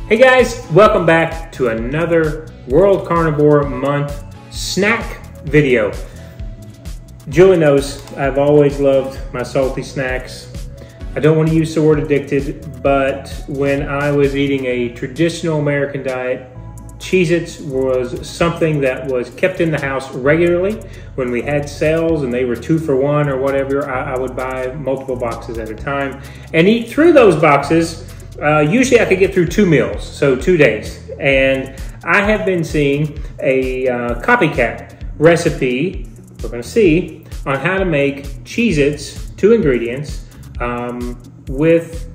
Hey guys, welcome back to another World Carnivore Month snack video. Julie knows I've always loved my salty snacks. I don't want to use the word addicted, but when I was eating a traditional American diet, Cheez-Its was something that was kept in the house regularly. When we had sales and they were 2 for 1 or whatever, I would buy multiple boxes at a time and eat through those boxes. Usually I could get through 2 meals, so 2 days. And I have been seeing a copycat recipe, we're gonna see, on how to make Cheez-Its, 2 ingredients, with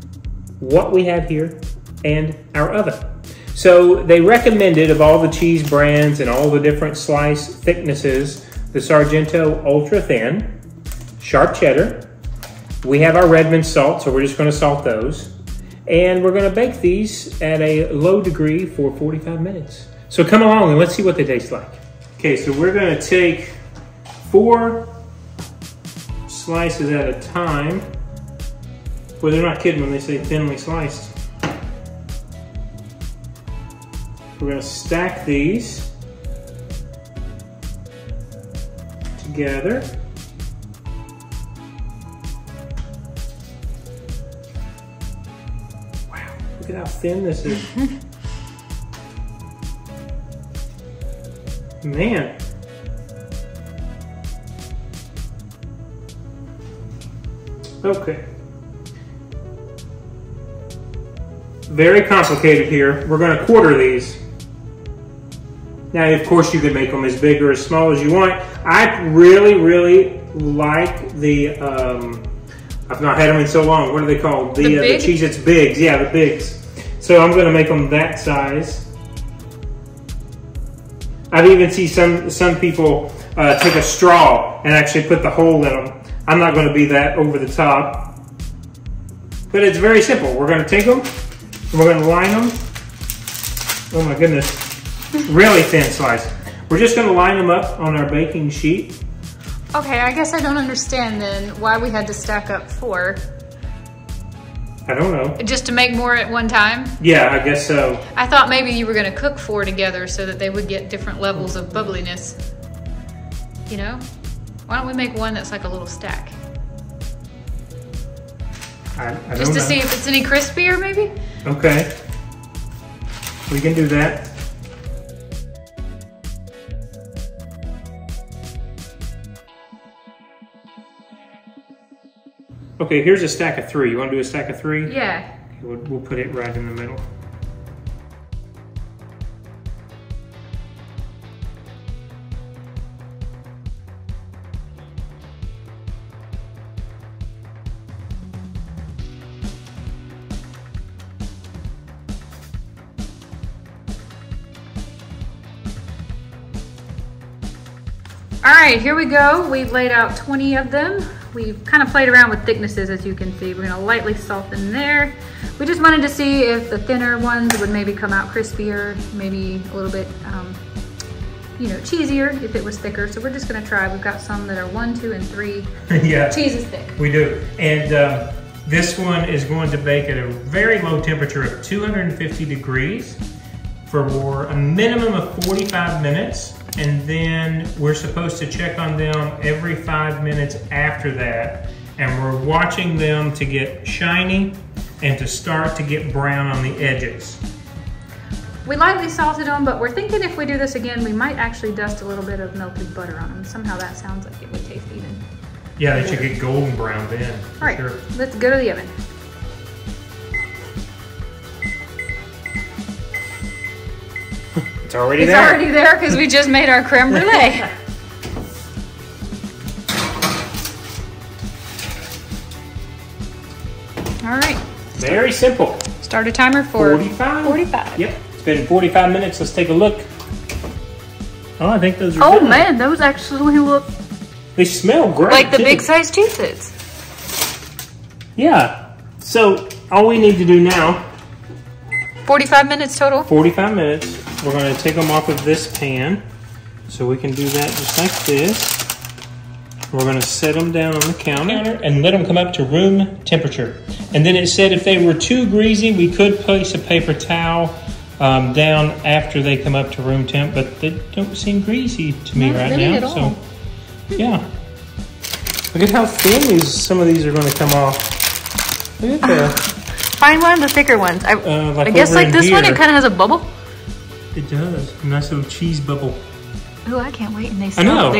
what we have here and our oven. So they recommended, of all the cheese brands and all the different slice thicknesses, the Sargento Ultra Thin, sharp cheddar. We have our Redmond salt, so we're just gonna salt those. And we're gonna bake these at a low degree for 45 minutes. So come along and let's see what they taste like. Okay, so we're gonna take 4 slices at a time. Well, they're not kidding when they say thinly sliced. We're gonna stack these together. Wow, look at how thin this is. Man. Okay. Very complicated here. We're gonna quarter these. Now, of course, you can make them as big or as small as you want. I really like the, I've not had them in so long. What are they called? The Cheez-Its Bigs. Yeah, the Bigs. So I'm gonna make them that size. I've even seen some people take a straw and actually put the hole in them. I'm not gonna be that over the top. But it's very simple. We're gonna take them and we're gonna line them. Oh my goodness. Really thin slice. We're just gonna line them up on our baking sheet. Okay, I guess I don't understand then why we had to stack up 4. I don't know. Just to make more at one time? Yeah, I guess so. I thought maybe you were gonna cook 4 together so that they would get different levels of bubbliness. You know? Why don't we make one that's like a little stack? I don't know. Just to see if it's any crispier maybe? Okay. We can do that. Okay, here's a stack of 3. You want to do a stack of 3? Yeah. Okay, we'll put it right in the middle. All right, here we go. We've laid out 20 of them. We've kind of played around with thicknesses, as you can see. We're gonna lightly salt them there. We just wanted to see if the thinner ones would maybe come out crispier, maybe a little bit, you know, cheesier if it was thicker. So we're just gonna try. We've got some that are 1, 2, and 3. Yeah. Cheese is thick. We do. And this one is going to bake at a very low temperature of 250 degrees for a minimum of 45 minutes. And then we're supposed to check on them every 5 minutes after that. And we're watching them to get shiny and to start to get brown on the edges. We lightly salted them, but we're thinking if we do this again, we might actually dust a little bit of melted butter on them. Somehow that sounds like it would taste even. Yeah, they should get golden brown then. All right, sure. Let's go to the oven. It's already there. It's already there because we just made our creme brulee. All right. Very simple. Start a timer for 45. 45. Yep. It's been 45 minutes. Let's take a look. Oh, I think those are Oh good. man, those actually look They smell great. like the too. big size Cheez-Its. Yeah. So all we need to do now, 45 minutes total. 45 minutes. We're going to take them off of this pan. So we can do that just like this. We're going to set them down on the counter and let them come up to room temperature. And then it said if they were too greasy, we could place a paper towel down after they come up to room temp, but they don't seem greasy to me right now. At all. So, yeah. Look at how thin some of these are going to come off. Look at that. Find one of the thicker ones. I guess like this one, it kind of has a bubble. It does. A nice little cheese bubble. Ooh, I can't wait. And they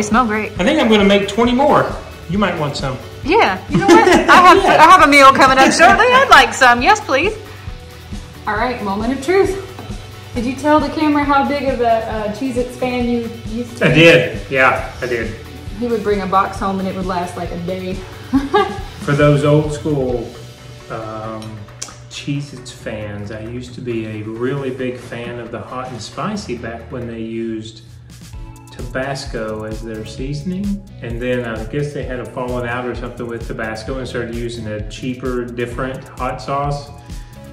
smell great. I think I'm going to make 20 more. You might want some. Yeah. You know what? I have a meal coming up shortly. I'd like some. Yes, please. All right, moment of truth. Did you tell the camera how big of a Cheez-Its fan you used to be? I did. Yeah, I did. He would bring a box home and it would last like a day. For those old school Cheez-Its fans, I used to be a really big fan of the hot and spicy back when they used Tabasco as their seasoning. And then I guess they had a falling out or something with Tabasco and started using a cheaper, different hot sauce.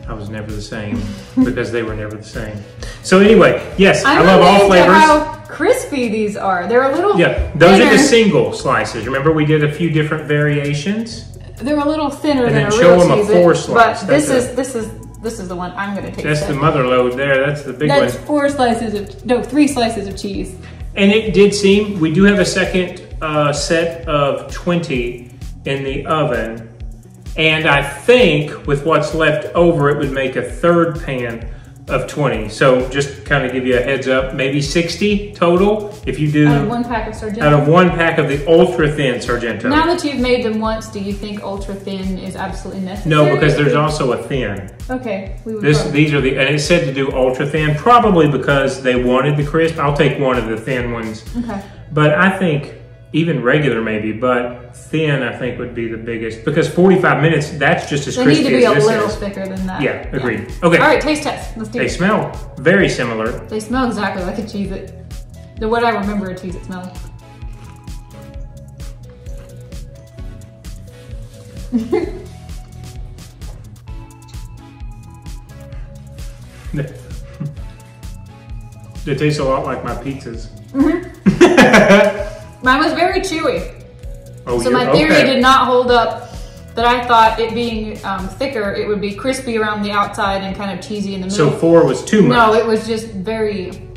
I was never the same because they were never the same. So anyway, yes, I love all flavors. How crispy these are. They're a little those thinner. are the single slices. Remember we did a few different variations? They're a little thinner and than a then real show them a 4 slice. But this is the one I'm going to take. That's the mother load there. That's the big one. That's 3 slices of cheese. And it did seem, we do have a second set of 20 in the oven. And I think with what's left over, it would make a third pan of 20. So just kind of give you a heads up, maybe 60 total if you do. Out of 1 pack of Sargento. Out of 1 pack of the ultra thin Sargento. Now that you've made them once, do you think ultra thin is absolutely necessary? No, because there's also a thin. Okay. These are the, and it said to do ultra thin, probably because they wanted the crisp. I'll take one of the thin ones. Okay. But I think even regular maybe, but thin I think would be the biggest, because 45 minutes, that's just as crispy as this is. They need to be a little thicker than that. Yeah, agreed. Yeah. Okay. All right, taste test. Let's do it. They smell very similar. They smell exactly like a Cheez-It. The what I remember a Cheez-It smelling. They taste a lot like my pizzas. Mine was very chewy. Oh, so my theory did not hold up, that I thought it being thicker, it would be crispy around the outside and kind of cheesy in the middle. So 4 was too much. No, it was just very...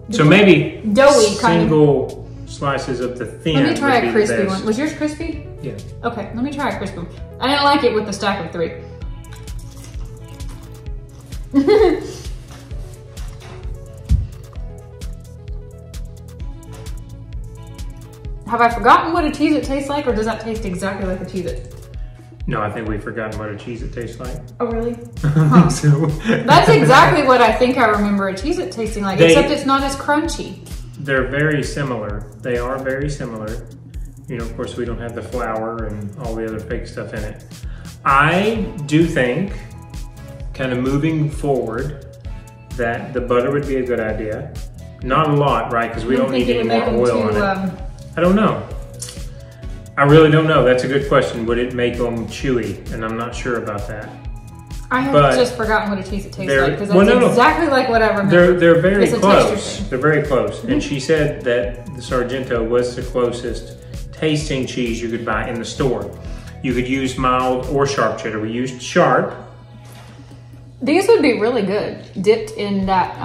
So maybe doughy kind of. Single slices of the thin. Let me try a crispy one. Was yours crispy? Yeah. Okay, let me try a crispy one. I didn't like it with the stack of 3. Have I forgotten what a Cheez-It tastes like, or does that taste exactly like a Cheez-It? No, I think we've forgotten what a Cheez-It tastes like. Oh, really? Huh. So. That's exactly what I think I remember a Cheez-It tasting like, except it's not as crunchy. They're very similar. They are very similar. You know, of course, we don't have the flour and all the other fake stuff in it. I do think, kind of moving forward, that the butter would be a good idea. Not a lot, right? Because we don't need any more oil on it. I don't know. I really don't know. That's a good question. Would it make them chewy? And I'm not sure about that. I have just forgotten what a Cheez-It tastes like, because that's exactly like what I remember. They're very close. They're very close. And she said that the Sargento was the closest tasting cheese you could buy in the store. You could use mild or sharp cheddar. We used sharp. These would be really good dipped in that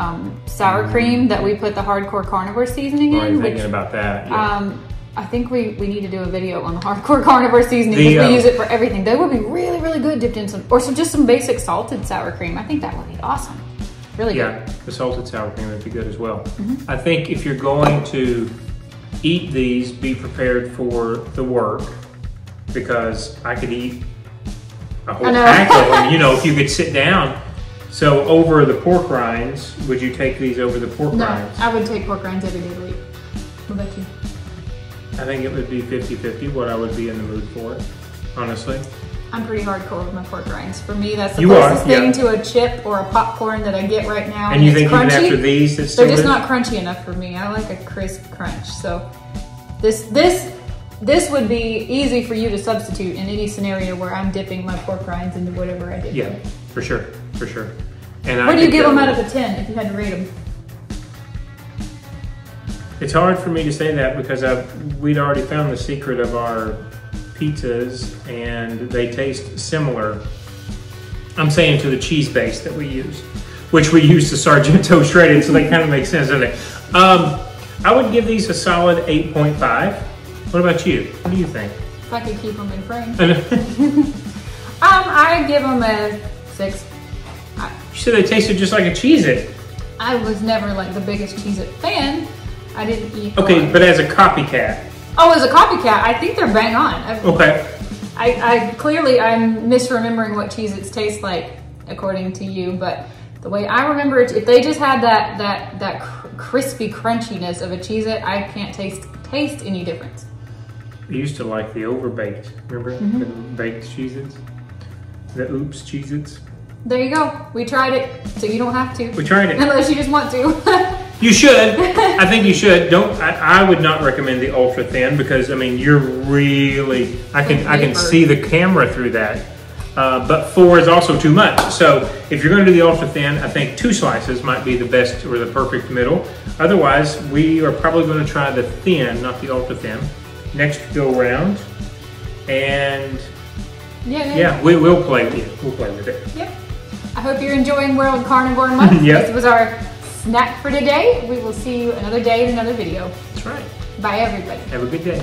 sour cream that we put the hardcore carnivore seasoning in. Thinking about that. Yeah. I think we need to do a video on the hardcore carnivore seasoning, because we use it for everything. They would be really, really good dipped in some, or just some basic salted sour cream. I think that would be awesome. Really good. Yeah, the salted sour cream would be good as well. I think if you're going to eat these, be prepared for the work, because I could eat a whole pack of them, you know, if you could sit down. So over the pork rinds, would you take these over the pork rinds? No, I would take pork rinds every day of the week. What about you? I think it would be 50-50 what I would be in the mood for, honestly. I'm pretty hardcore with my pork rinds. For me, that's the closest thing to a chip or a popcorn that I get right now. And you think even after these, it's still they're just not crunchy enough for me. I like a crisp crunch. So this would be easy for you to substitute in any scenario where I'm dipping my pork rinds into whatever I dip. Yeah, for sure, for sure. And what do you give them out of a 10 if you had to rate them? It's hard for me to say that because we'd already found the secret of our pizzas and they taste similar. I'm saying to the cheese base that we use, which we use the Sargento shredded, so they kind of make sense, doesn't it? I would give these a solid 8.5. What about you? What do you think? If I could keep them in frame. I give them a 6. You said they tasted just like a Cheez-It. I was never like the biggest Cheez-It fan. I didn't eat. Okay, but as a copycat. Oh, as a copycat, I think they're bang on. Okay. I clearly I'm misremembering what Cheez-Its taste like according to you, but the way I remember it, if they just had that crispy crunchiness of a Cheez-It, I can't taste any difference. I used to like the overbaked. Remember the baked Cheez-Its? The Oops Cheez-Its. There you go. We tried it, so you don't have to. We tried it. Unless you just want to. You should. I think you should. I would not recommend the ultra thin because I mean you're really. I can see the camera through that. But 4 is also too much. So if you're going to do the ultra thin, I think 2 slices might be the best or the perfect middle. Otherwise, we are probably going to try the thin, not the ultra thin, next go round. And yeah, we'll play with it. We'll play with it. Yep. I hope you're enjoying World Carnivore Month. Yep. This was our snack for today. We will see you another day in another video. That's right. Bye, everybody. Have a good day.